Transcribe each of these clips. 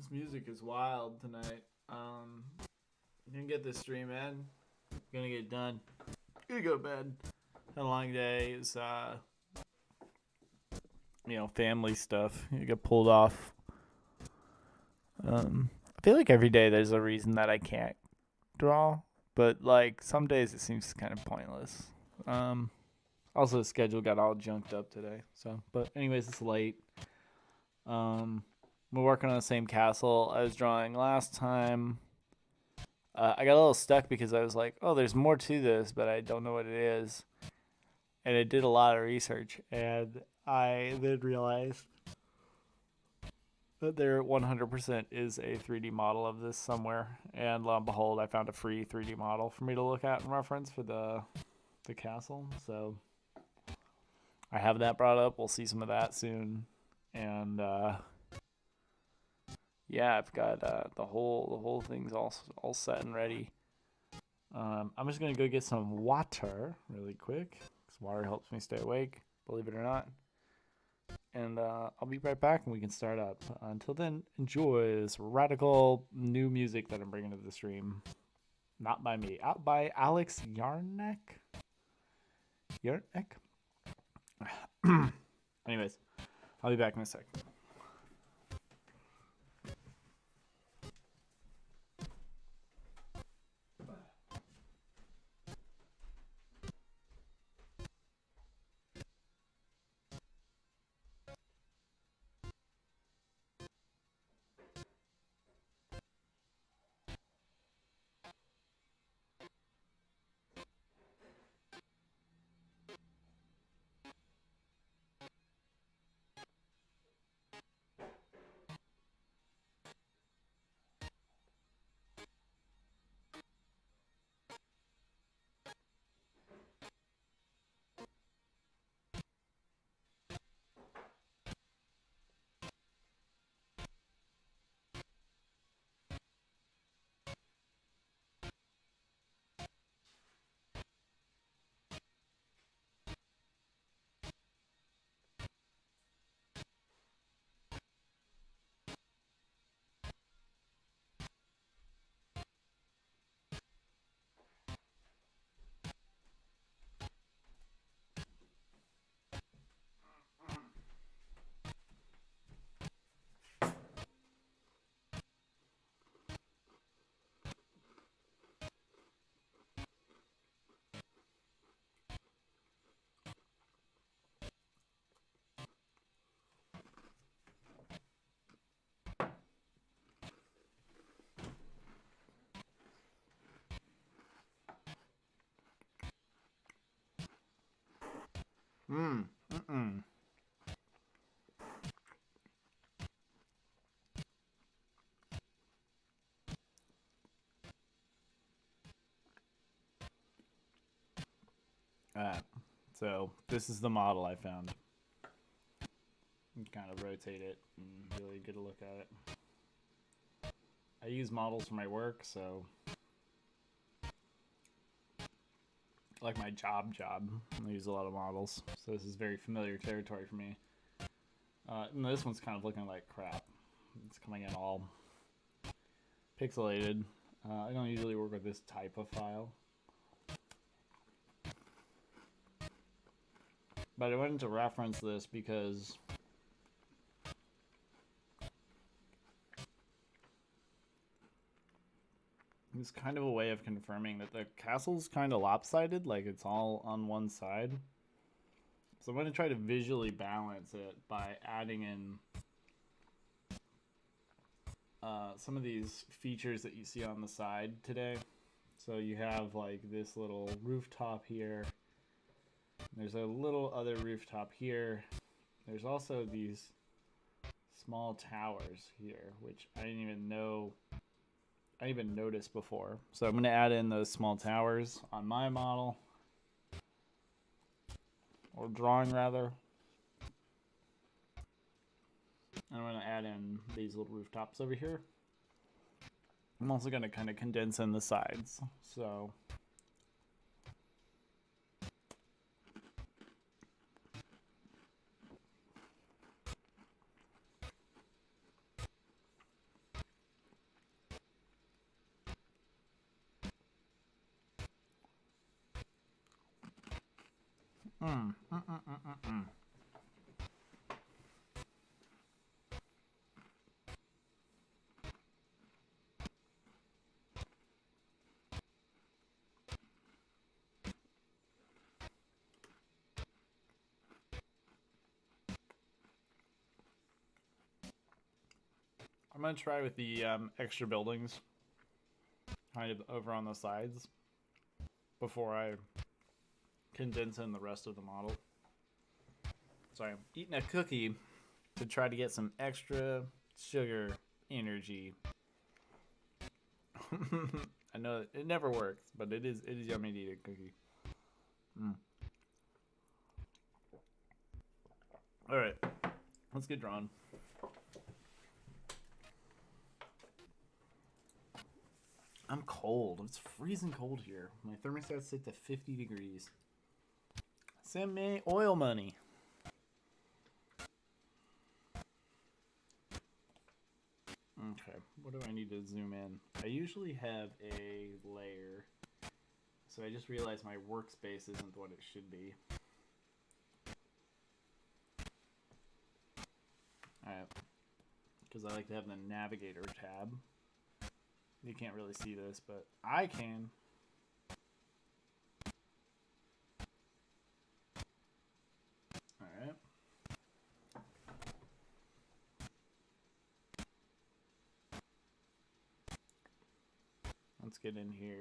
This music is wild tonight. Gonna get this stream in. Gonna get it done. Gonna go to bed. Had a long day. It's family stuff. You get pulled off. I feel like every day there's a reason that I can't draw, but like some days it seems kind of pointless. Also the schedule got all junked up today. So, but anyways, it's late. We're working on the same castle I was drawing last time. I got a little stuck because I was like, oh, there's more to this, but I don't know what it is. And I did a lot of research, and I then realized that there 100% is a 3D model of this somewhere. And lo and behold, I found a free 3D model for me to look at and reference for the castle. So I have that brought up. We'll see some of that soon. And yeah, I've got the whole thing's all set and ready. I'm just gonna go get some water really quick, because water helps me stay awake, believe it or not. And I'll be right back, and we can start up. Until then, enjoy this radical new music that I'm bringing to the stream. Not by me, out by Alex Yarnek. Yarnek. Anyways, I'll be back in a sec. Mm. Alright, so this is the model I found. You kind of rotate it and really get a look at it. I use models for my work, so like my job, I use a lot of models, so this is very familiar territory for me. And this one's kind of looking like crap. It's coming in all pixelated. I don't usually work with this type of file, but I wanted to reference this because it's kind of a way of confirming that the castle's kind of lopsided, like it's all on one side. So I'm going to try to visually balance it by adding in some of these features that you see on the side today. So you have like this little rooftop here. There's a little other rooftop here. There's also these small towers here, which I didn't even notice before. So I'm going to add in those small towers on my model, or drawing rather. I'm going to add in these little rooftops over here. I'm also going to kind of condense in the sides. So Mm. Mm, mm, mm, mm, mm. I'm gonna try with the extra buildings, kind of over on the sides, before I condense in the rest of the model. So I'm eating a cookie to try to get some extra sugar energy. I know it never works, but it is yummy to eat a cookie. Mm. All right, let's get drawn. I'm cold. It's freezing cold here. My thermostat's set to 50 degrees. Send me oil money. Okay, what do I need to zoom in? I usually have a layer, so I just realized my workspace isn't what it should be. Alright, because I like to have the navigator tab. You can't really see this, but I can. Alright. Let's get in here.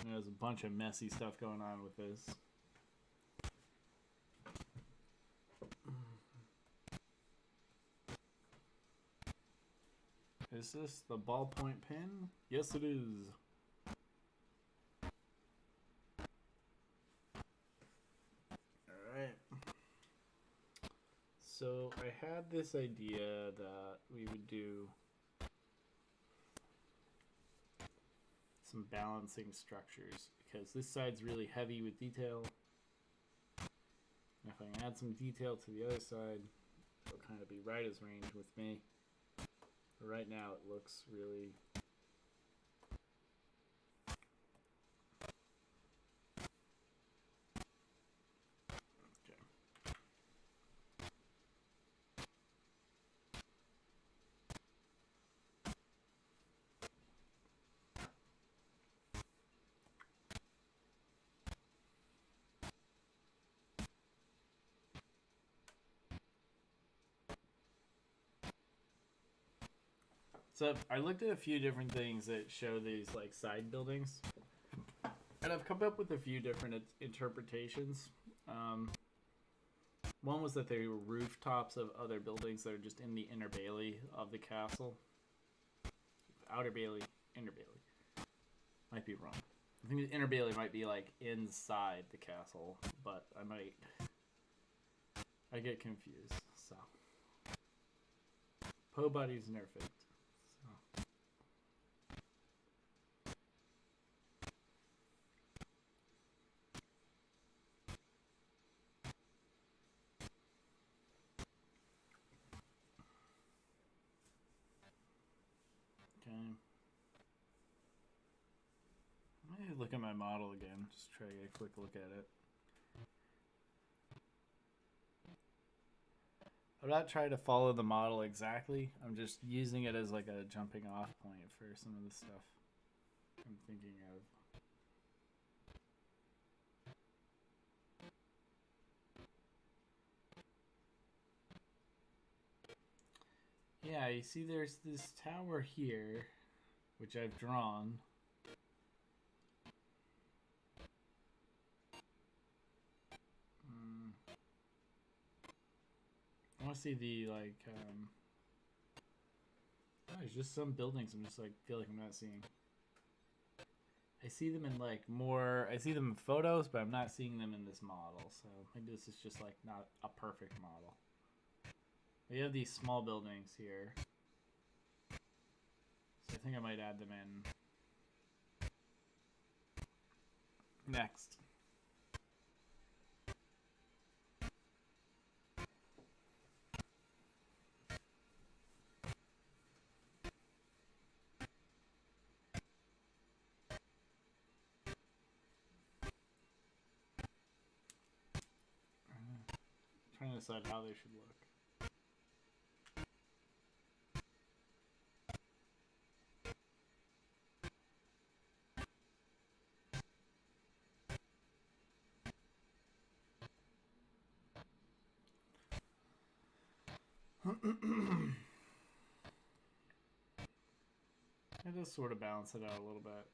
There's a bunch of messy stuff going on with this. Is this the ballpoint pen? Yes, it is. Alright. So I had this idea that we would do some balancing structures because this side's really heavy with detail. And if I can add some detail to the other side, it'll kind of be right as range with me. But right now it looks really okay. So I looked at a few different things that show these like side buildings, and I've come up with a few different interpretations. One was that they were rooftops of other buildings that are just in the inner bailey of the castle. Outer bailey, inner bailey. Might be wrong. I think the inner bailey might be like inside the castle, but I get confused. So Poe body's nerfed. Okay. Let me look at my model again. Just try to get a quick look at it. I'm not trying to follow the model exactly. I'm just using it as like a jumping off point for some of the stuff I'm thinking of. Yeah, you see there's this tower here, which I've drawn. I want to see the, like, oh, there's just some buildings I'm just, like, feel like I'm not seeing. I see them in, like, I see them in photos, but I'm not seeing them in this model, so maybe this is just, like, not a perfect model. We have these small buildings here. So I think I might add them in next. trying to decide how they should look. It does sort of balance it out a little bit.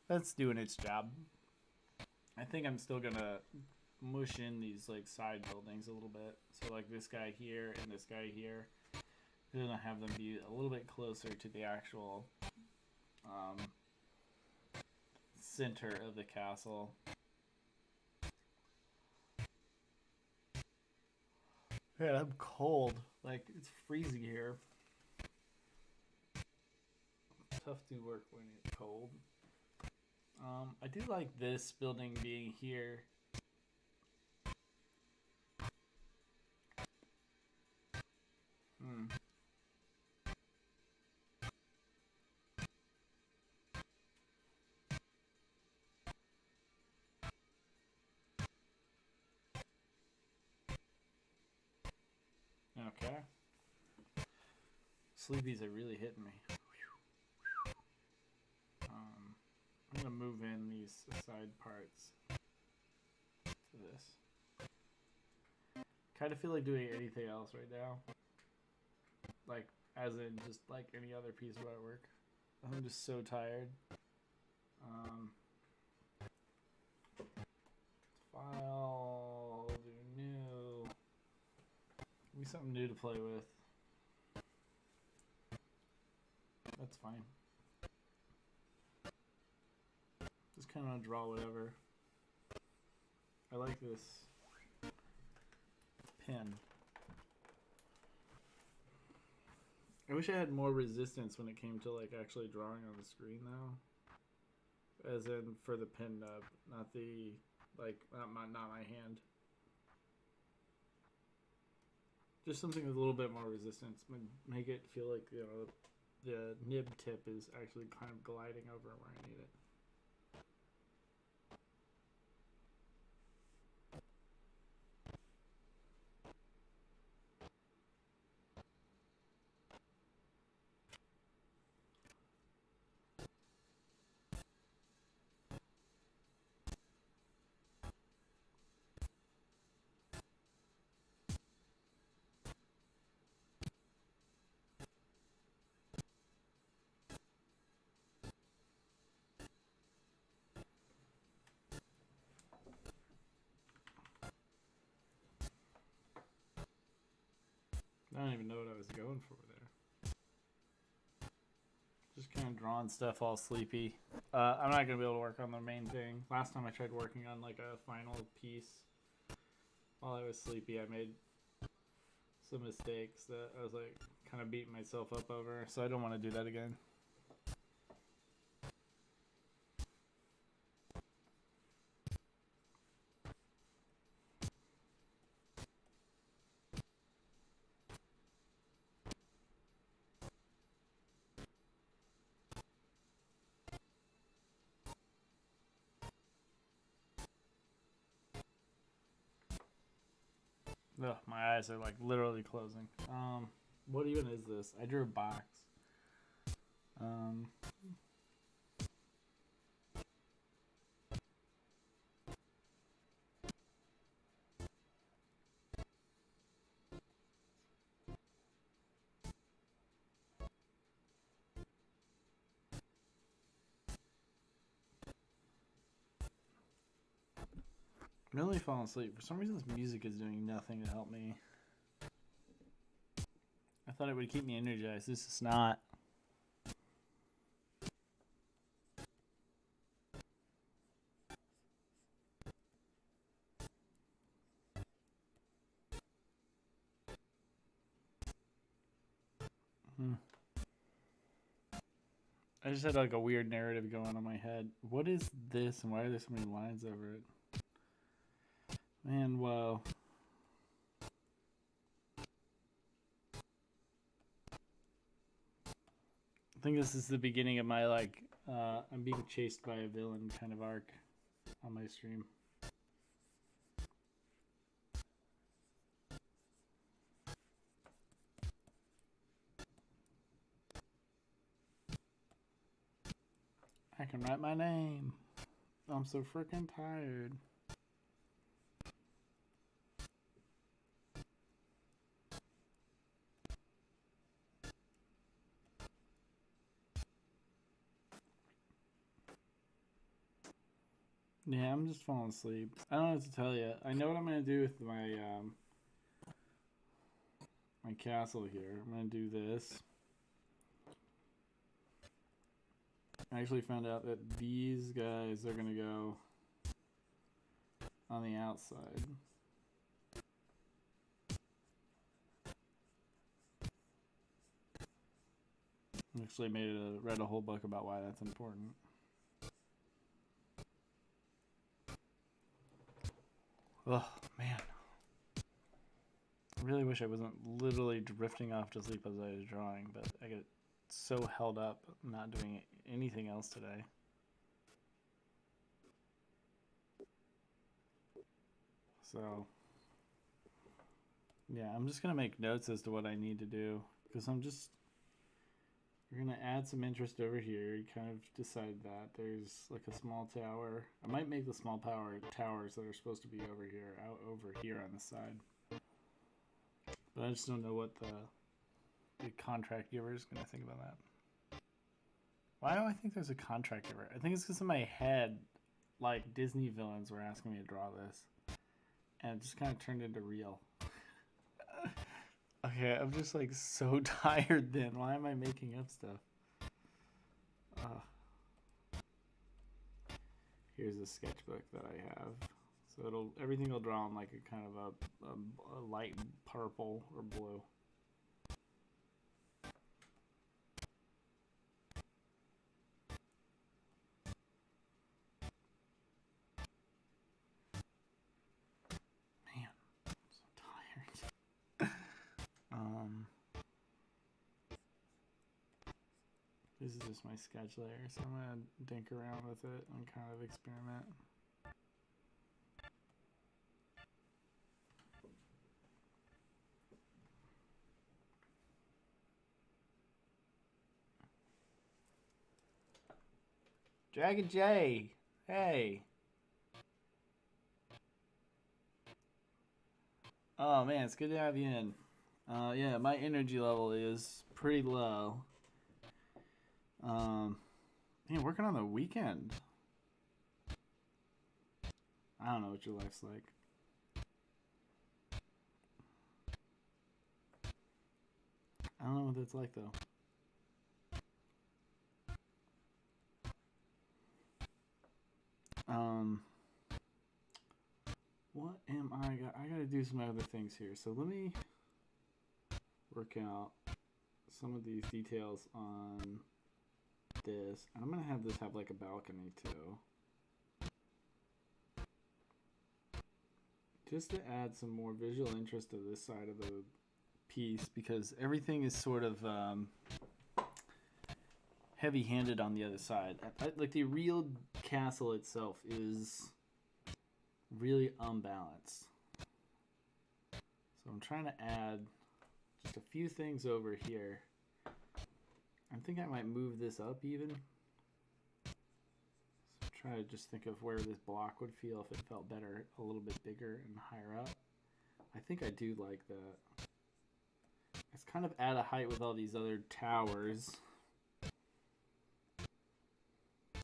That's doing its job. I think I'm still gonna mush in these like side buildings a little bit. So like this guy here and this guy here. I'm gonna have them be a little bit closer to the actual center of the castle. Man, I'm cold. Like, it's freezing here. Tough to work when it's cold. I do like this building being here. Okay. Sleepies are really hitting me. I'm gonna move in these side parts to this. Kind of feel like doing anything else right now. Like, as in just like any other piece of artwork. I'm just so tired. File, do new. Give me something new to play with. That's fine. Just kind of draw whatever. I like this pen. I wish I had more resistance when it came to like actually drawing on the screen though. As in for the pen nub, not the like not my hand. Just something with a little bit more resistance. Make it feel like, you know, the nib tip is actually kind of gliding over where I need it. I don't even know what I was going for there. Just kind of drawing stuff all sleepy. I'm not going to be able to work on the main thing. Last time I tried working on like a final piece while I was sleepy, I made some mistakes that I was like kind of beating myself up over. So I don't want to do that again. Ugh, my eyes are like literally closing. What even is this? I drew a box. I'm really falling asleep. For some reason, this music is doing nothing to help me. I thought it would keep me energized. This is not. I just had like a weird narrative going on in my head. What is this and why are there so many lines over it? Man, whoa. I think this is the beginning of my like I'm being chased by a villain kind of arc. on my stream. I can write my name. I'm so freaking tired. Yeah, I'm just falling asleep. I don't know what to tell you. I know what I'm gonna do with my my castle here. I'm gonna do this. I actually found out that these guys are gonna go on the outside. I actually read a whole book about why that's important. Oh man, I really wish I wasn't literally drifting off to sleep as I was drawing, but I get so held up not doing anything else today. So yeah, I'm just gonna make notes as to what I need to do because we're gonna add some interest over here. You kind of decide that there's like a small tower. I might make the small towers that are supposed to be over here out over here on the side, but I just don't know what the contract giver is gonna think about that. Why do I think there's a contract giver? I think it's because in my head, like Disney villains were asking me to draw this, and it just kind of turned into real. Okay, I'm just like so tired then. Why am I making up stuff? Here's a sketchbook that I have. So everything will draw in like a kind of a light purple or blue. Man, I'm so tired. This is just my sketch layer, so I'm gonna dink around with it and kind of experiment. Dragon J, hey. Oh man, it's good to have you in. Yeah, my energy level is pretty low. Man, working on the weekend. I don't know what your life's like. I don't know what that's like though. What am I gotta do some other things here. So let me work out some of these details on this. And I'm gonna have this have like a balcony too. Just to add some more visual interest to this side of the piece, because everything is sort of heavy-handed on the other side. Like the real castle itself is really unbalanced. So I'm trying to add just a few things over here. I think I might move this up even. So try to just think of where this block would feel if it felt better, a little bit bigger and higher up. I think I do like that. It's kind of at a height with all these other towers.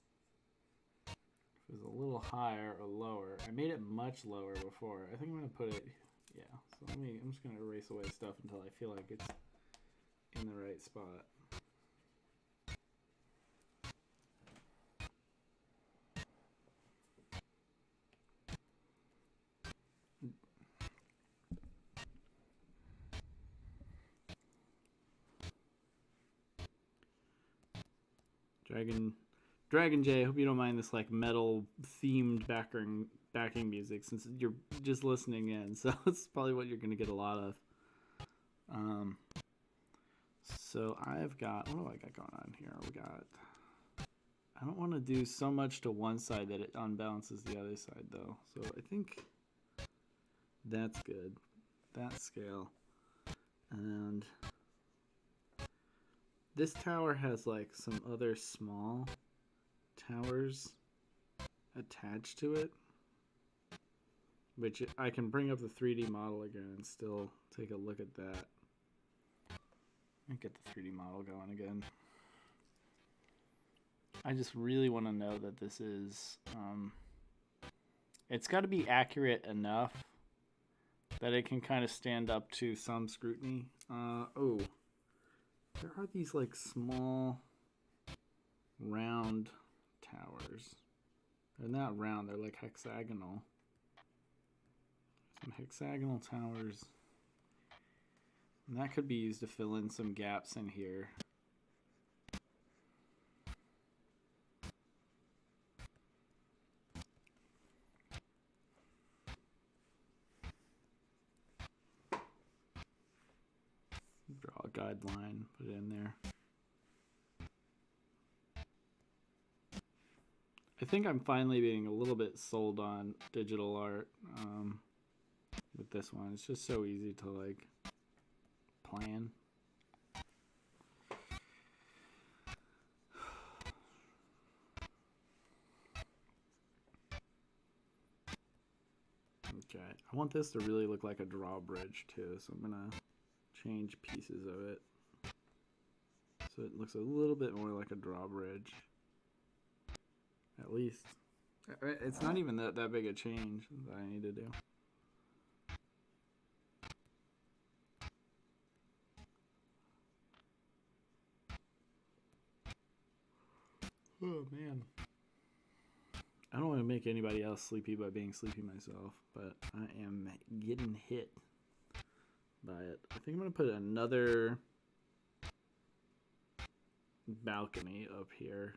If it was a little higher or lower. I made it much lower before. I think I'm going to put it, yeah. So I'm just going to erase away stuff until I feel like it's in the right spot. Dragon J, I hope you don't mind this like metal themed backing music since you're just listening in, so it's probably what you're gonna get a lot of. So I've got, what do I got going on here? I don't want to do so much to one side that it unbalances the other side though. So I think that's good. That scale. And this tower has like some other small towers attached to it, which I can bring up the 3D model again and still take a look at that. Get the 3D model going again. I just really want to know that this is, it's got to be accurate enough that it can kind of stand up to some scrutiny. Oh, there are these like small round towers. They're not round, they're like hexagonal. Some hexagonal towers. And that could be used to fill in some gaps in here. Draw a guideline, put it in there. I think I'm finally being a little bit sold on digital art with this one. It's just so easy to like plan. Okay, I want this to really look like a drawbridge too, so I'm gonna change pieces of it so it looks a little bit more like a drawbridge. At least. It's not even that big a change that I need to do. Oh man. I don't want to make anybody else sleepy by being sleepy myself, but I am getting hit by it. I think I'm going to put another balcony up here.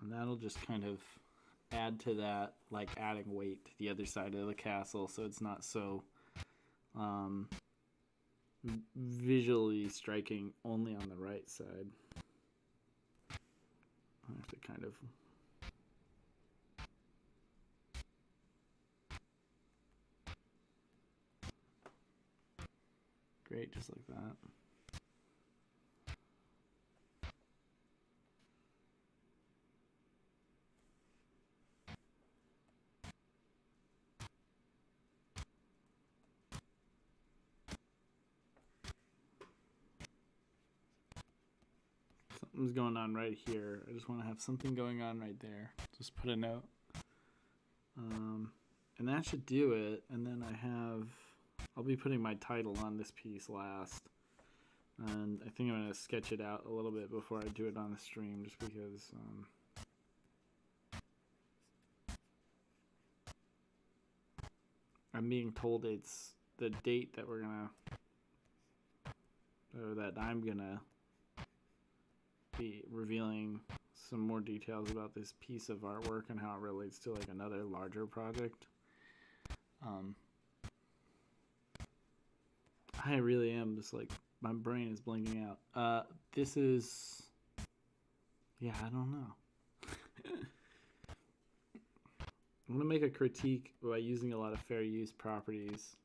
And that'll just kind of add to that, like adding weight to the other side of the castle so it's not so visually striking only on the right side. I have to kind of great, just like that. Something's going on right here. I just want to have something going on right there. Just put a note. And that should do it. And then I'll be putting my title on this piece last. And I think I'm going to sketch it out a little bit before I do it on the stream, just because I'm being told it's the date that I'm gonna be revealing some more details about this piece of artwork and how it relates to like another larger project. I really am just like, my brain is blinking out. This is, yeah, I don't know. I'm gonna make a critique by using a lot of fair use properties.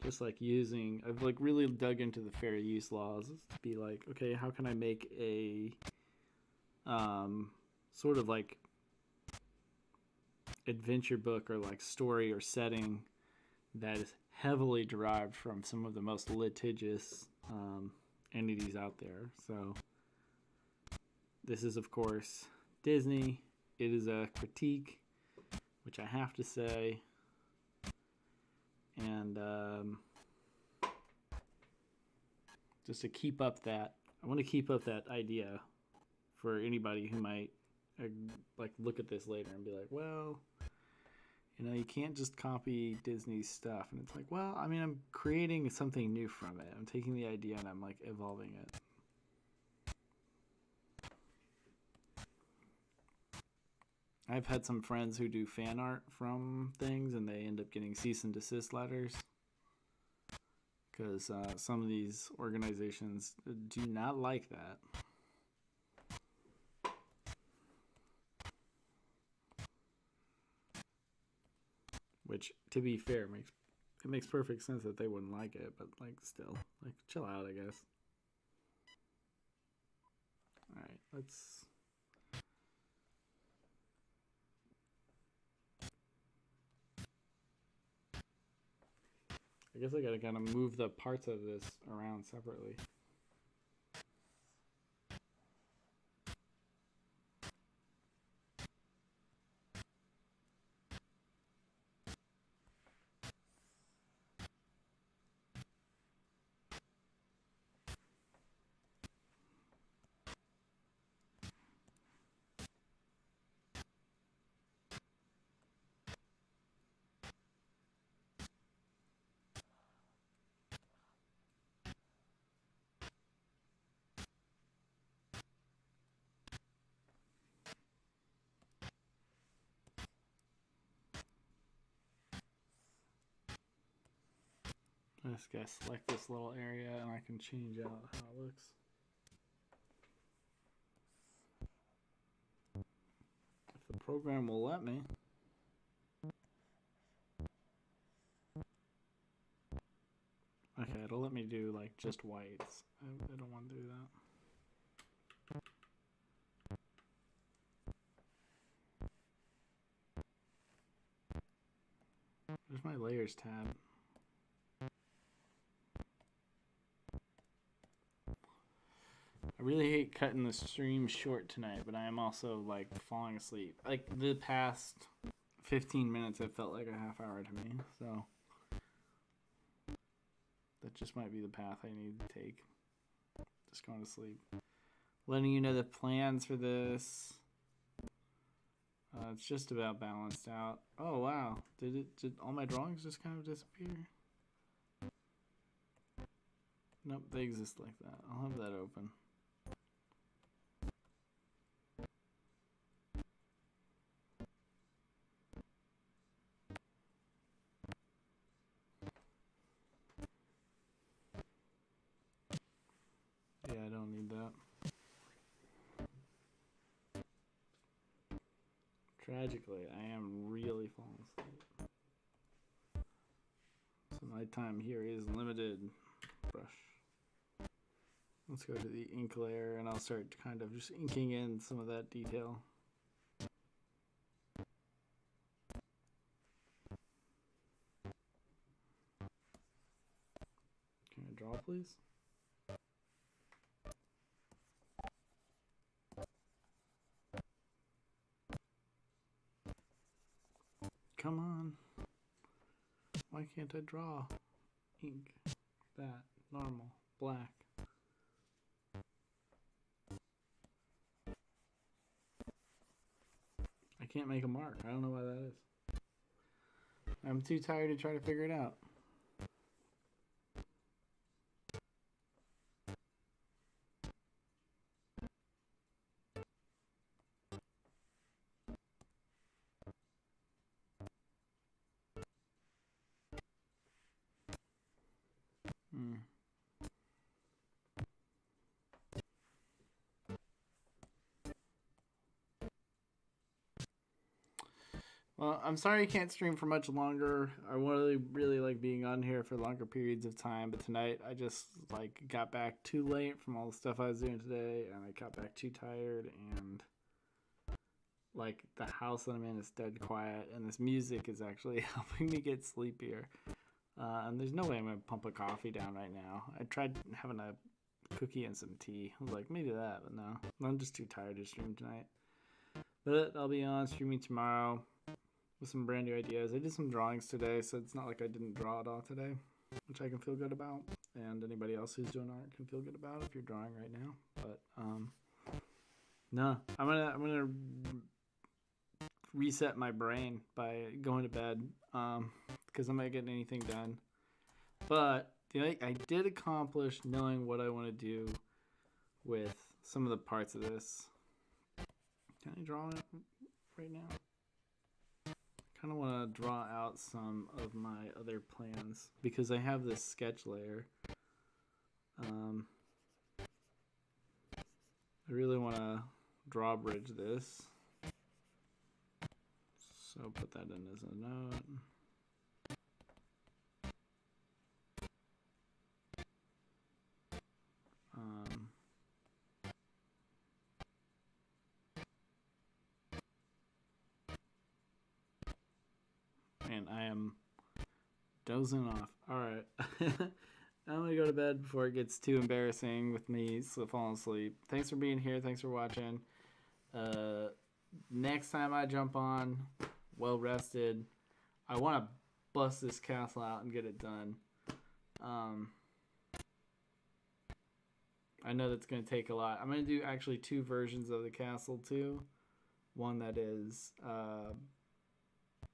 Just like I've like really dug into the fair use laws to be like, okay, how can I make a sort of like adventure book or like story or setting that is heavily derived from some of the most litigious entities out there. So this is, of course, Disney. It is a critique, which I have to say. And just to keep up that, I want to keep up that idea for anybody who might like look at this later and be like, well, you know, you can't just copy Disney's stuff. And it's like, well, I mean, I'm creating something new from it. I'm taking the idea and I'm like evolving it. I've had some friends who do fan art from things and they end up getting cease and desist letters because some of these organizations do not like that. which, to be fair, makes perfect sense that they wouldn't like it, but like still, like chill out, I guess. All right, let's. I guess I gotta kind of move the parts of this around separately. I just gotta select this little area and I can change out how it looks. If the program will let me. Okay, it'll let me do like just whites. I don't want to do that. There's my layers tab. I really hate cutting the stream short tonight, but I am also like falling asleep. Like the past 15 minutes have felt like a half hour to me, so that just might be the path I need to take. Just going to sleep. Letting you know the plans for this. It's just about balanced out. Oh wow, did all my drawings just kind of disappear? Nope, they exist like that. I'll have that open. Yeah, I don't need that. Tragically, I am really falling asleep. So my time here is limited. Brush. Let's go to the ink layer and I'll start kind of just inking in some of that detail. Can I draw, please? Come on. Why can't I draw? Ink. That. Normal. Black. I can't make a mark. I don't know why that is. I'm too tired to try to figure it out. Well, I'm sorry I can't stream for much longer. I really like being on here for longer periods of time, but tonight I just like got back too late from all the stuff I was doing today, and I got back too tired, and like the house that I'm in is dead quiet, and this music is actually helping me get sleepier. And there's no way I'm gonna pump a coffee down right now. I tried having a cookie and some tea. I was like, maybe that, but no. I'm just too tired to stream tonight. But I'll be on streaming tomorrow with some brand new ideas. I did some drawings today, so it's not like I didn't draw at all today, which I can feel good about. And anybody else who's doing art can feel good about if you're drawing right now. But no, I'm gonna reset my brain by going to bed because I'm not getting anything done. But I did accomplish knowing what I want to do with some of the parts of this. Can I draw it right now? I kind of want to draw out some of my other plans because I have this sketch layer. I really want to drawbridge this. So put that in as a note. and I am dozing off. All right. I'm going to go to bed before it gets too embarrassing with me falling asleep. Thanks for being here. Thanks for watching. Next time I jump on, well rested, I want to bust this castle out and get it done. I know that's going to take a lot. I'm going to do actually 2 versions of the castle too. One that is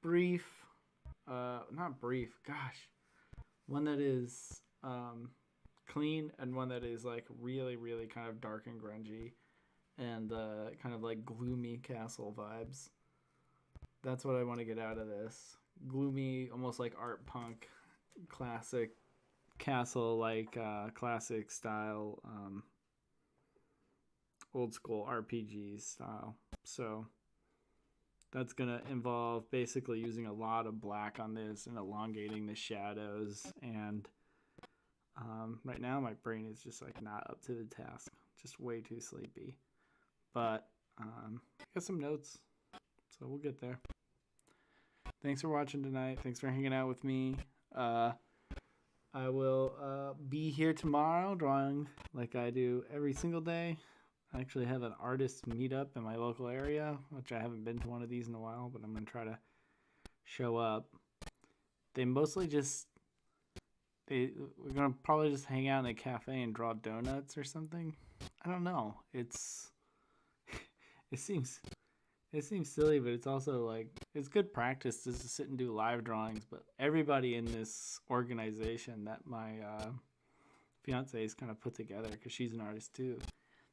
brief, not brief, gosh. One that is clean, and one that is like really, really kind of dark and grungy and kind of like gloomy castle vibes. That's what I want to get out of this. Gloomy, almost like art punk, classic castle, like classic style, old school RPG style. So that's going to involve basically using a lot of black on this and elongating the shadows. And right now my brain is just like not up to the task. Just way too sleepy. But I got some notes, so we'll get there. Thanks for watching tonight. Thanks for hanging out with me. I will be here tomorrow drawing like I do every single day. I actually have an artist meetup in my local area, which I haven't been to one of these in a while, but I'm going to try to show up. They mostly just, we're going to probably just hang out in a cafe and draw donuts or something. I don't know. It seems silly, but it's also like, it's good practice just to sit and do live drawings. But everybody in this organization that my fiance is kind of put together, because she's an artist too,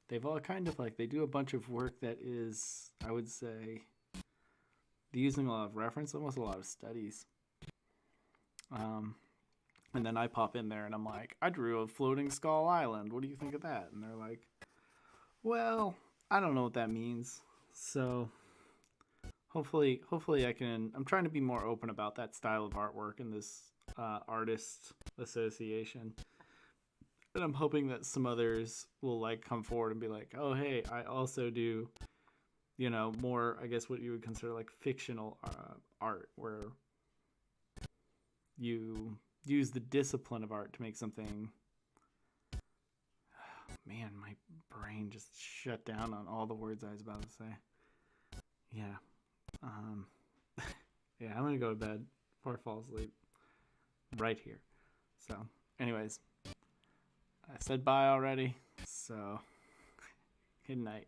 they've all kind of like, they do a bunch of work that is, I would say, they're using a lot of reference, almost a lot of studies. And then I pop in there and I'm like, I drew a floating skull island. What do you think of that? And they're like, well, I don't know what that means. So hopefully I can, I'm trying to be more open about that style of artwork in this artist association. And I'm hoping that some others will like come forward and be like, oh, hey, I also do, you know, more, I guess what you would consider like fictional art, where you use the discipline of art to make something. Man, my brain just shut down on all the words I was about to say. Yeah. Yeah, I'm going to go to bed before I fall asleep right here. So, anyways, I said bye already, so good night.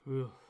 Ugh.